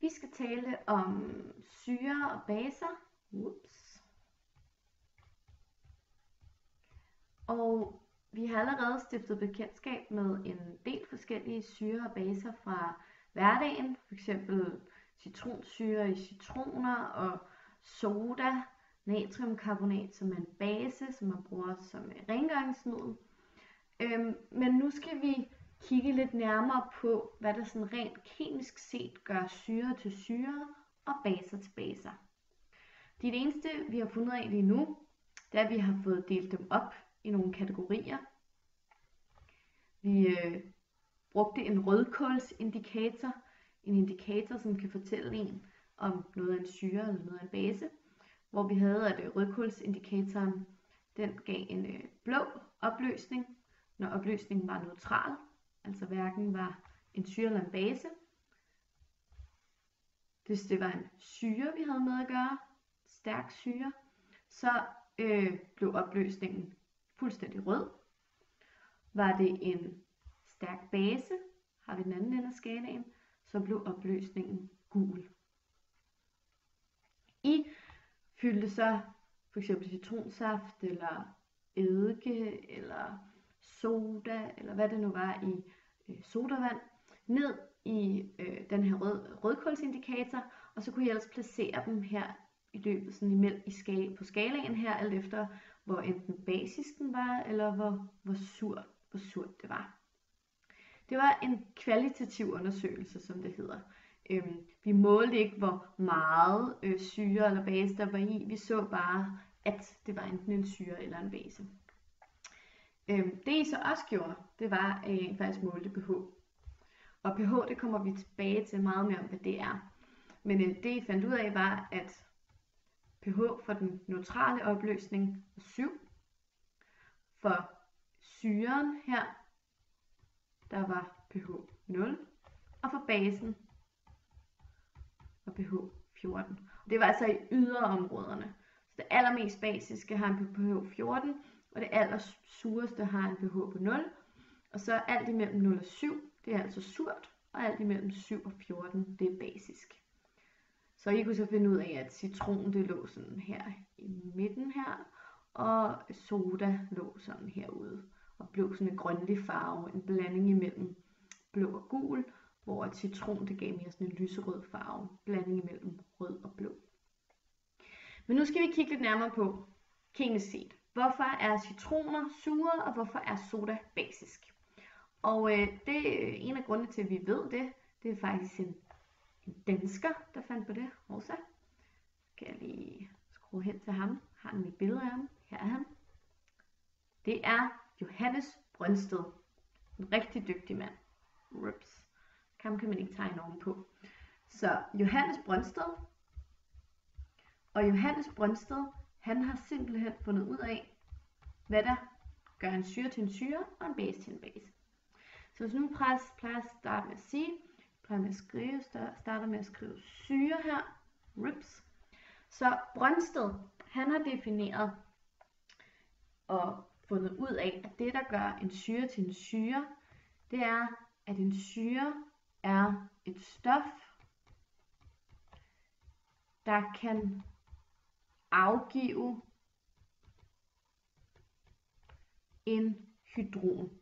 Vi skal tale om syrer og baser. Ups. Og vi har allerede stiftet bekendtskab med en del forskellige syrer og baser fra hverdagen. For eksempel citronsyre i citroner og soda, natriumkarbonat som er en base, som man bruger som rengøringsmiddel. Men nu skal vi kigge lidt nærmere på, hvad der sådan rent kemisk set gør syre til syre og baser til baser. Det eneste, vi har fundet af lige nu, det er, at vi har fået delt dem op i nogle kategorier. Vi brugte en rødkålsindikator, en indikator, som kan fortælle en om noget af en syre eller noget af en base, hvor vi havde, at rødkålsindikatoren den gav en blå opløsning, når opløsningen var neutral, altså hverken var en syre eller en base. Hvis det var en syre, vi havde med at gøre, stærk syre, så blev opløsningen fuldstændig rød. Var det en stærk base, har vi den anden ende af skalaen, så blev opløsningen gul. I fyldte så for eksempel citronsaft eller eddike eller soda eller hvad det nu var i sodavand ned i den her rødkålsindikator, og så kunne jeg ellers placere dem her i løbet sådan imellem på skalaen her, alt efter hvor enten basisk den var, eller hvor surt det var. Det var en kvalitativ undersøgelse, som det hedder. Vi målte ikke, hvor meget syre eller base der var i. Vi så bare, at det var enten en syre eller en base. Det I så også gjorde, det var faktisk målte pH. Og pH, det kommer vi tilbage til meget mere om, hvad det er. Men det I fandt ud af var, at pH for den neutrale opløsning var 7. For syren her, der var pH 0. Og for basen var pH 14. Det var altså i yderområderne. Så det allermest basiske har en pH 14, og det allersureste har en pH på 0. Og så alt imellem 0 og 7, det er altså surt, og alt imellem 7 og 14, det er basisk. Så I kunne så finde ud af, at citron det lå sådan her i midten her, og soda lå sådan herude, og blev sådan en grønlig farve, en blanding imellem blå og gul, hvor citron det gav mere sådan en lyserød farve, blanding imellem rød og blå. Men nu skal vi kigge lidt nærmere på kemisk set. Hvorfor er citroner sure, og hvorfor er soda basisk? Og det er en af grundene til, at vi ved det. Det er faktisk en dansker, der fandt på det. Rosa. Skal jeg lige skrue hen til ham. Har han mit billede af ham? Her er han. Det er Johannes Brøndsted. En rigtig dygtig mand. Rips. Ham kan man ikke tegne ovenpå. Så Johannes Brøndsted. Og Johannes Brøndsted, han har simpelthen fundet ud af, hvad der gør en syre til en syre og en base til en base. Så hvis nu plejer at starte med at sige, starter med at skrive syre her, rips. Så Brøndsted, han har defineret og fundet ud af, at det der gør en syre til en syre, det er, at en syre er et stof, der kan afgive en hydron.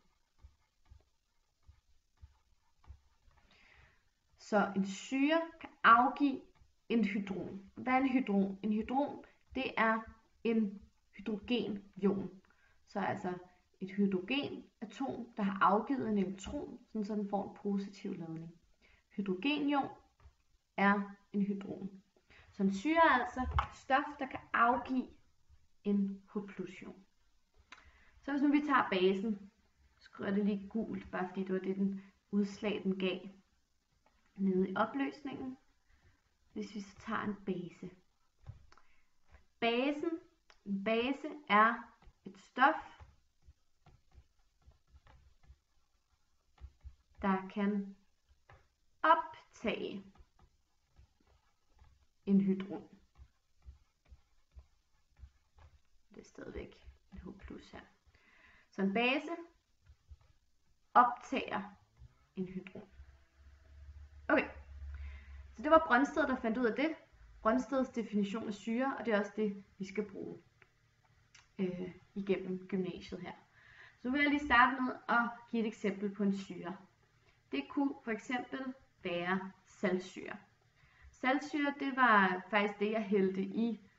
Så en syre kan afgive en hydron. Hvad er en hydron? En hydron, det er en hydrogenion. Så altså et hydrogenatom, der har afgivet en elektron, så den får en positiv ladning. Hydrogenion er en hydron. Så en syre er altså et stof, der kan afgive en H+-ion. Så hvis nu vi tager basen, skriver det lige gult, bare fordi det var det den udslag den gav nede i opløsningen. Hvis vi så tager en base. En base er et stof, der kan optage en hydron. Det er stadigvæk en H+ her. Så en base optager en hydron. Okay, så det var Brøndsted, der fandt ud af det. Brøndsteds definition af syre, og det er også det, vi skal bruge igennem gymnasiet her. Så vil jeg lige starte med at give et eksempel på en syre. Det kunne for eksempel være saltsyre. Saltsyre, det var faktisk det, jeg hældte i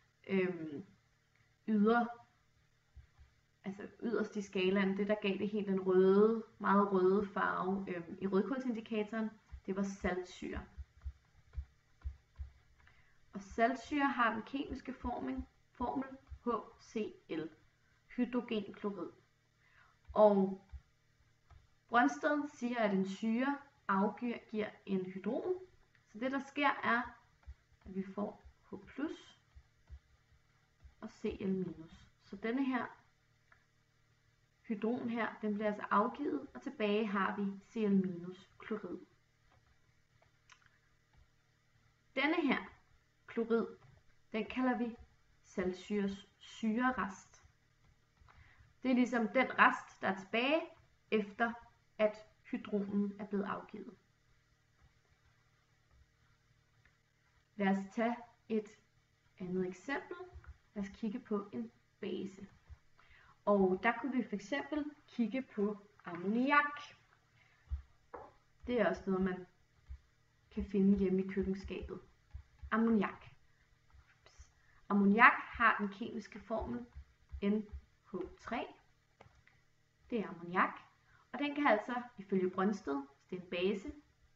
yderst i skalaen. Det, der gav det helt den røde, meget røde farve i rødkålsindikatoren, det var saltsyre. Og saltsyre har den kemiske formel HCl, hydrogenklorid. Og Brøndsted siger, at en syre afgiver en hydrogen. Så det, der sker, er, at vi får H+ og Cl-. Så denne her hydrogen her, den bliver altså afgivet, og tilbage har vi Cl- klorid. Denne her klorid, den kalder vi saltsyres syrerest. Det er ligesom den rest, der er tilbage, efter at hydrogen er blevet afgivet. Lad os tage et andet eksempel. Lad os kigge på en base. Og der kunne vi for eksempel kigge på ammoniak. Det er også noget, man kan finde hjemme i køkkenskabet. Ammoniak. Ammoniak har den kemiske formel NH3. Det er ammoniak. Og den kan altså, ifølge Brøndsted, hvis det er en base,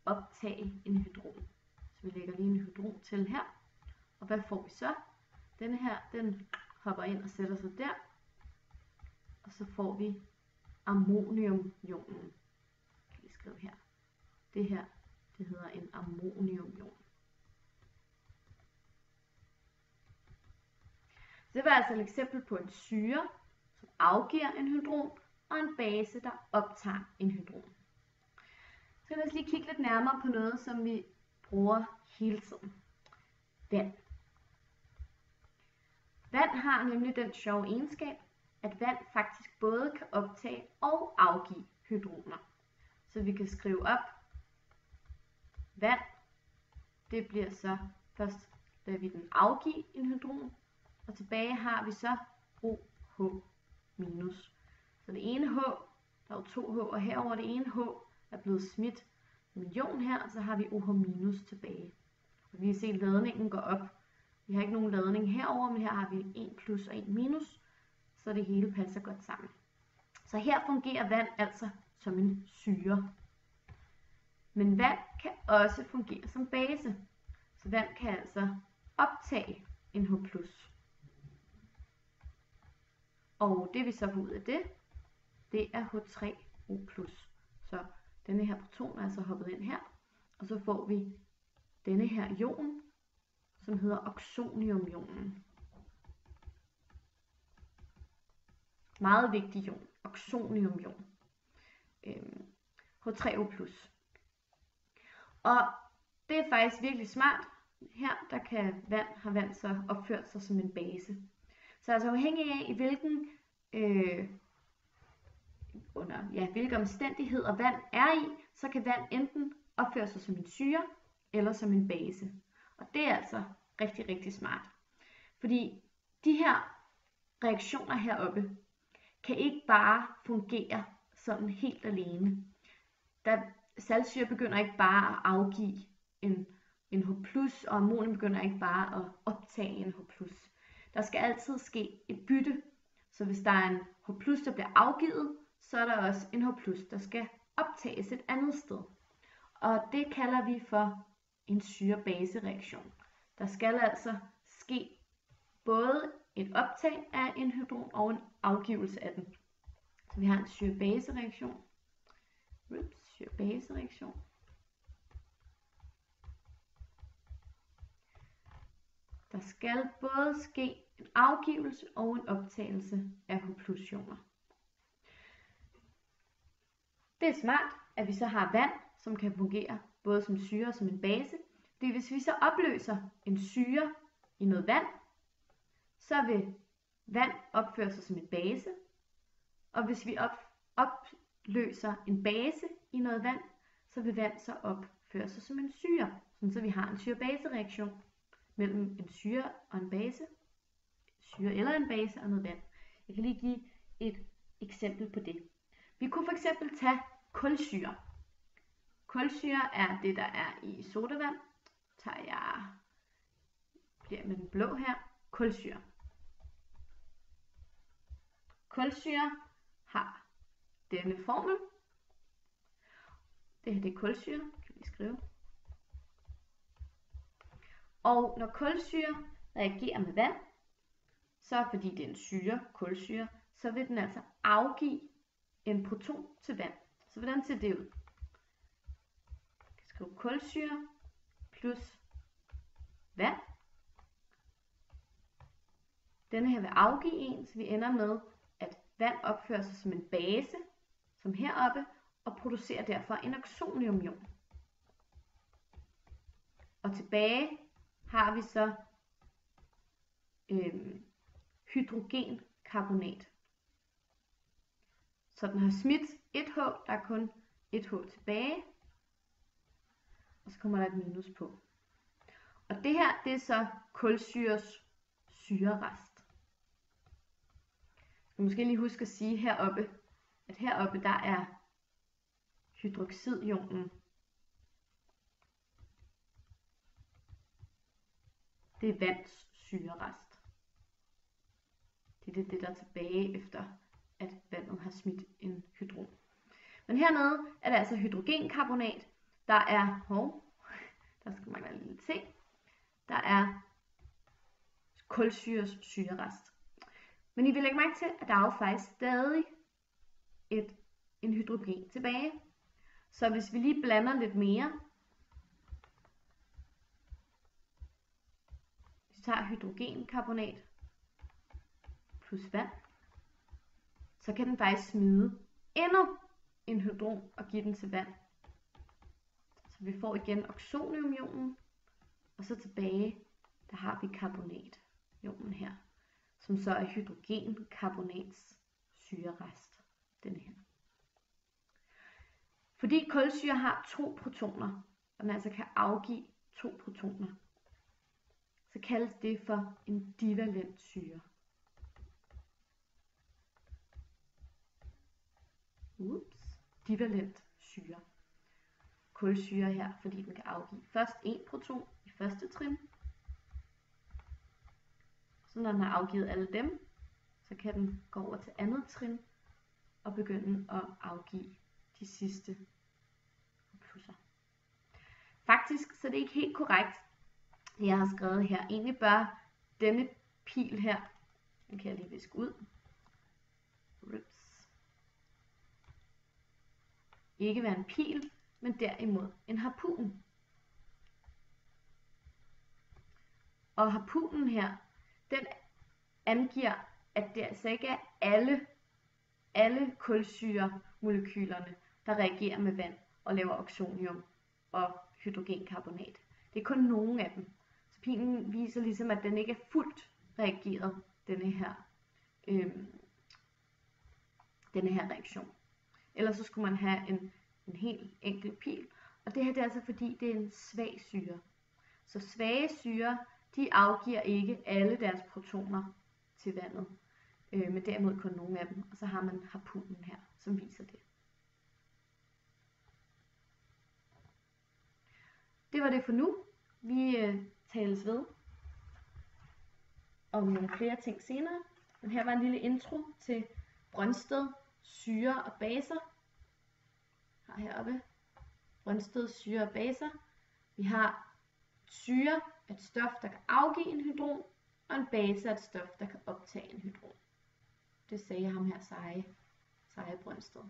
optage en hydrogen. Så vi lægger lige en hydrogen til her. Og hvad får vi så? Denne her, den hopper ind og sætter sig der. Og så får vi ammoniumionen. Kan vi skrive her. Det her, det hedder en ammoniumion. Det var altså et eksempel på en syre, som afgiver en hydrogen, og en base, der optager en hydrogen. Så lad os lige kigge lidt nærmere på noget, som vi bruger hele tiden. Vand. Vand har nemlig den sjove egenskab, at vand faktisk både kan optage og afgive hydroner. Så vi kan skrive op, vand, det bliver så først, da vi den afgive en hydron, og tilbage har vi så OH-. Så det ene H, der er jo 2 H, og herover det ene H er blevet smidt med en ion her, og så har vi OH- tilbage. Og vi kan se, at ladningen går op. Vi har ikke nogen ladning herover, men her har vi 1 plus og 1 minus, så det hele passer godt sammen. Så her fungerer vand altså som en syre. Men vand kan også fungere som base. Så vand kan altså optage en H+. Og det vi så får ud af det er H3O+. Så denne her proton er altså hoppet ind her, og så får vi denne her ion, som hedder oxoniumionen. Meget vigtig ion, oxoniumion. H3O+. Og det er faktisk virkelig smart. Her der kan har vand så opført sig som en base. Så altså afhængig af hvilke omstændigheder vand er i, så kan vand enten opføre sig som en syre eller som en base. Og det er altså rigtig, rigtig smart. Fordi de her reaktioner heroppe kan ikke bare fungere sådan helt alene. Saltsyre begynder ikke bare at afgive en H+, og ammonium begynder ikke bare at optage en H+. Der skal altid ske et bytte. Så hvis der er en H+, der bliver afgivet, så er der også en H+, der skal optages et andet sted. Og det kalder vi for en syre-base-reaktion. Der skal altså ske både et optag af en hydron og en afgivelse af den. Så vi har en syre-base-reaktion. Syre-base-reaktion. Der skal både ske en afgivelse og en optagelse af H+-ioner. Det er smart, at vi så har vand, som kan fungere både som syre og som en base. Fordi hvis vi så opløser en syre i noget vand, så vil vand opføre sig som en base. Og hvis vi opløser en base i noget vand, så vil vand så opføre sig som en syre, sådan så vi har en syre-base-reaktion mellem en syre og en base, syre eller en base og noget vand. Jeg kan lige give et eksempel på det. Vi kunne for eksempel tage kulsyre. Kulsyre er det, der er i sodavand. Bliver med den blå her. Kulsyre. Kulsyre har denne formel. Det her det er kulsyre, kan vi skrive. Og når kulsyre reagerer med vand, så fordi det er en syre, kulsyre, så vil den altså afgive en proton til vand. Så hvordan ser det ud? Jeg kan skrive kulsyre plus vand. Denne her vil afgive en, så vi ender med, at vand opfører sig som en base, som heroppe, og producerer derfor en oxoniumion. Og tilbage har vi så hydrogenkarbonat. Så den har smidt et H, der er kun et H tilbage, og så kommer der et minus på. Og det her, det er så kulsyres syrerest. Jeg skal måske lige huske at sige heroppe, at heroppe der er hydroxidionen. Det er vands syrerest. Det er det, der er tilbage efter, at vandet har smidt en hydron. Men hernede er det altså hydrogenkarbonat. Der er, der skal man være en lille t. Der er kulsyres syrerest. Men I vil lægge mærke til, at der er jo faktisk stadig en hydrogen tilbage. Så hvis vi lige blander lidt mere, hvis vi tager hydrogenkarbonat plus vand, så kan den faktisk smide endnu en hydron og give den til vand. Så vi får igen oxoniumionen, og så tilbage, der har vi carbonationen her, som så er hydrogenkarbonats syrerest, denne her. Fordi kulsyre har 2 protoner, og den altså kan afgive 2 protoner, så kaldes det for en divalent syre. Divalent syre. Kulsyre her, fordi den kan afgive først 1 proton i første trin. Så når den har afgivet alle dem, så kan den gå over til andet trin og begynde at afgive de sidste plusser. Faktisk så er det ikke helt korrekt, det jeg har skrevet her. Egentlig bør denne pil her, den kan jeg lige viske ud, ikke være en pil, men derimod en harpun. Og harpunen her, den angiver, at det altså ikke er alle kulsyremolekylerne, der reagerer med vand og laver oxonium og hydrogenkarbonat. Det er kun nogle af dem. Så pilen viser ligesom, at den ikke er fuldt reageret, denne her reaktion. Ellers så skulle man have en helt enkel pil. Og det her det er altså fordi, det er en svag syre. Så svage syrer, de afgiver ikke alle deres protoner til vandet, men derimod kun nogle af dem. Og så har man harpunen her, som viser det. Det var det for nu. Vi tales ved om nogle flere ting senere. Men her var en lille intro til Brønsted syre og baser. Heroppe. Brønsted syre og baser. Vi har syre, et stof, der kan afgive en hydron, og en base er et stof, der kan optage en hydron. Det sagde ham her Seje Brønsted.